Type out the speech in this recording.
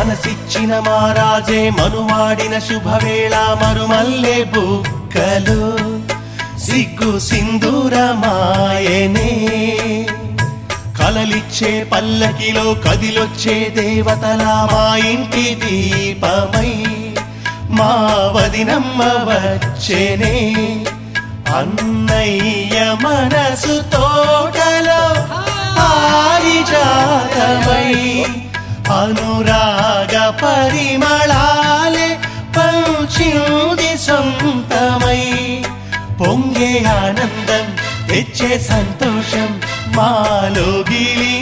మనసిచ్చిన మారాజే మనువాడిన శుభవేళ మరుమల్లె బుక్కలు సిగ్గు సింధూరమాయనే కలలిచ్చే పల్లకిలో కదిలొచ్చే దేవతలా మా ఇంటి దీపమై మా వదినమ్మ వచ్చేనే అన్నయ్య మనసు తోటలో పారిజాతమై అనురాగ పరిమళాలే పంచింది సొంతమై పొంగే ఆనందం తెచ్చే సంతోషం మాలో గిలి